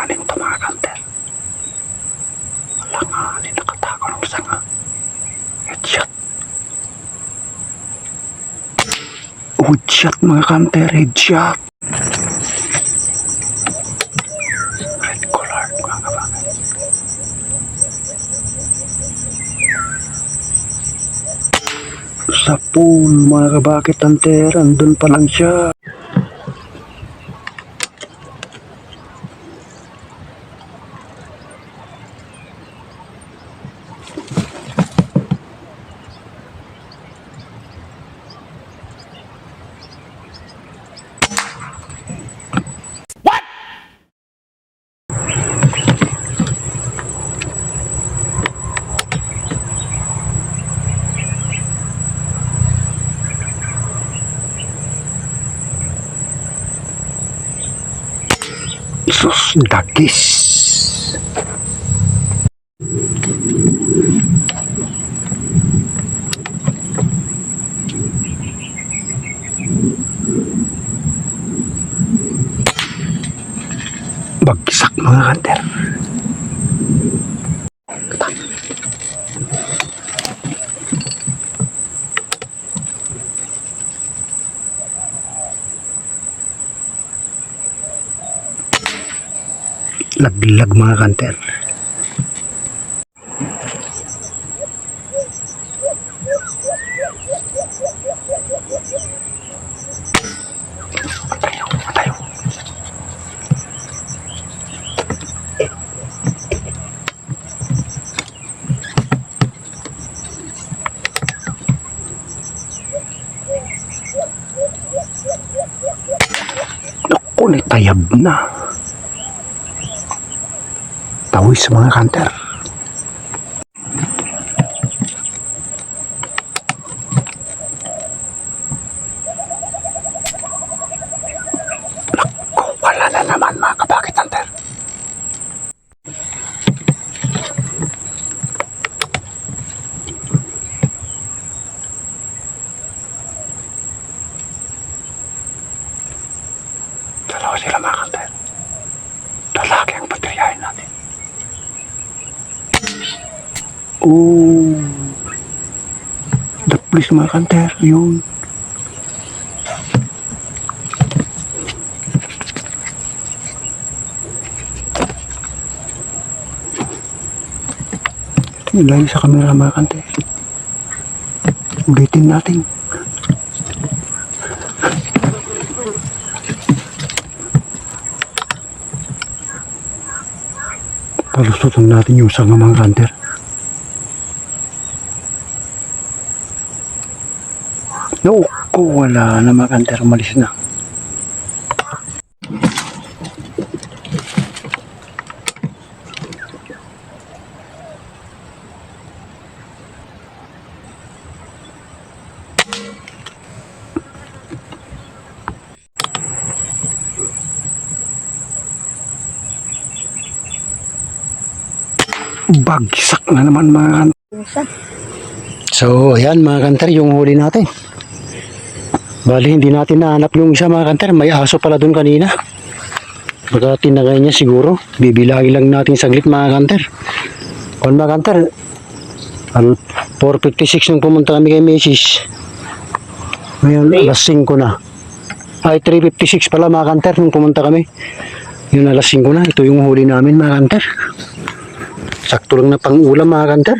Alanganin to mga kanter. Alanganin, nakatago ng sanga. Headshot. Headshot mga kanter, headshot. Red color mga kabakit. Sa pool mga kabakit kanter, andun pa lang siya. Sus, dagis. Bagsak mga kanter. Laglag mga kanter. Matayo. Naku, natayab na. Tawis mga kanter. Naku, wala na naman mga kabakit kanter. Dalawa sila mga kanter. Lalaki ang patriyahin natin. Oh, the police mga kanter, yun. Ito yung layo sa camera mga kanter. Ulitin natin. Palusutan natin yung sanga mga kanter. No, wala na mga kanter, umalis na. Bagsak na naman mga kanter. So ayan mga kanter, yung huli natin. Bali hindi natin nahanap yung isa mga kanter. May aso pala dun kanina. Baka tinagay niya siguro. Bibilagi lang natin saglit mga kanter. Kung mga kanter, 4:56 nung pumunta kami kay Mrs. Ngayon alas 5 na. Ay 3:56 pala mga kanter nung pumunta kami. Yun alas 5 na. Ito yung huli namin mga kanter. Sakto lang na pang ulam mga kanter.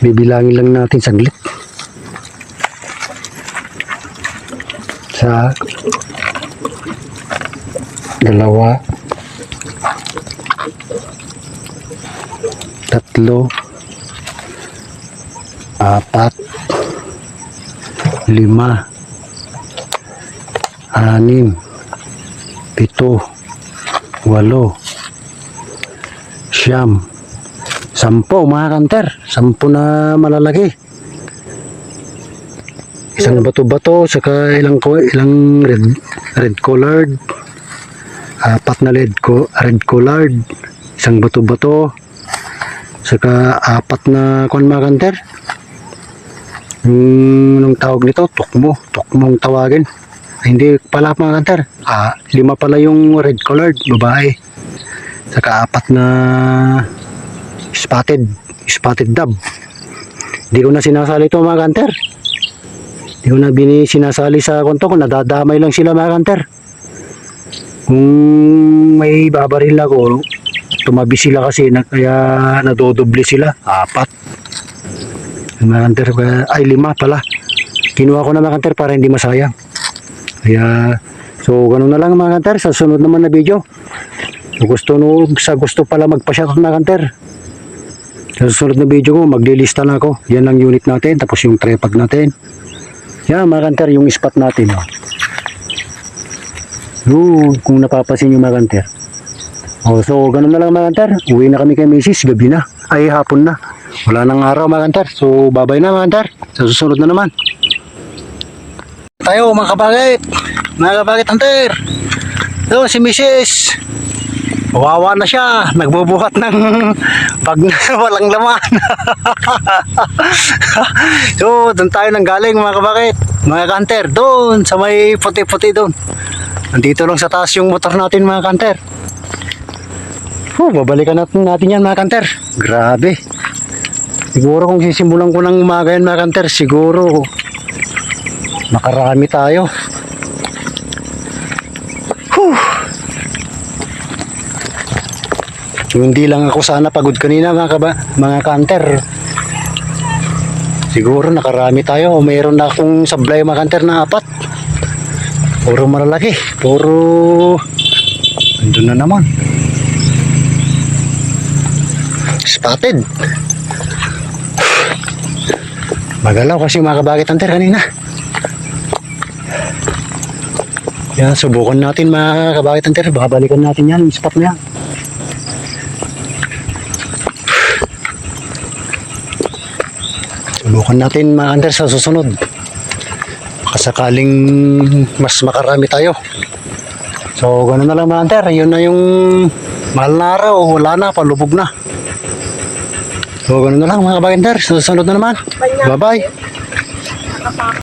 Bibilangin lang natin saglit. Sa dalawa, tatlo, apat, lima, anim, pito, walo, siyam, 10 mga kanter. 10 na malalaki. Isang bato-bato, saka ilang red collared, 4 na red collared, isang bato-bato, saka 4 na mga kanter. Anong tawag nito? Tukmong tawagin. Hindi pala mga kanter. 5 pala yung red colored, babae. Saka 4 na spotted dove. Hindi ko na sinasali ito mga kanter. Hindi ko na sinasali sa konto ko. Nadadamay lang sila mga kanter. Kung may babaril ako, tumabi sila kasi kaya nadodoble sila. 4. Mga kanter, ay 5 pala. Kinuha ko na mga kanter para hindi masayang. Kaya, so ganun na lang mga kanter. Sa sunod naman na video. Sa gusto pala magpa-shoutout mga kanter. Sa susunod na video ko, maglilista na ako. Yan ang unit natin, tapos yung tripod natin. Yan mga kanter, yung spot natin. Kung napapasin yung mga kanter. So, ganun na lang mga kanter. Uwi na kami kay Mrs. Gabi na. Ay, hapon na. Wala nang araw mga kanter. So, babay na mga kanter. Sa susunod na naman. Tayo mga kabagit. Mga kabagit kanter. So, si Mrs. Wawa na siya. Nagbubuhat ng pag walang laman. So, doon tayo nang galing mga kabakit. Mga kanter, doon sa may puti-puti doon. Nandito lang sa taas yung motor natin mga kanter. Babalikan natin yan mga kanter. Grabe. Siguro kung sisimulan ko ng umaga yan mga kanter, siguro makarami tayo. Hindi lang ako sana pagod kanina mga kanter. Siguro nakarami tayo o mayroon na akong sablay mga kanter na 4. Puro malalaki. Puro andun na naman. Spotted. Magalaw kasi mga kabagit kanter kanina. Yan, subukan natin mga kabagit kanter. Babalikan natin yan, yung spot na yan. Subukan natin mga kanter sa susunod. Kasakaling mas makarami tayo. So, ganoon na lang mga kanter. Yun na yung mahal na araw. Wala na, palubog na. So, ganoon na lang mga kabagender. Susunod na naman. Bye-bye.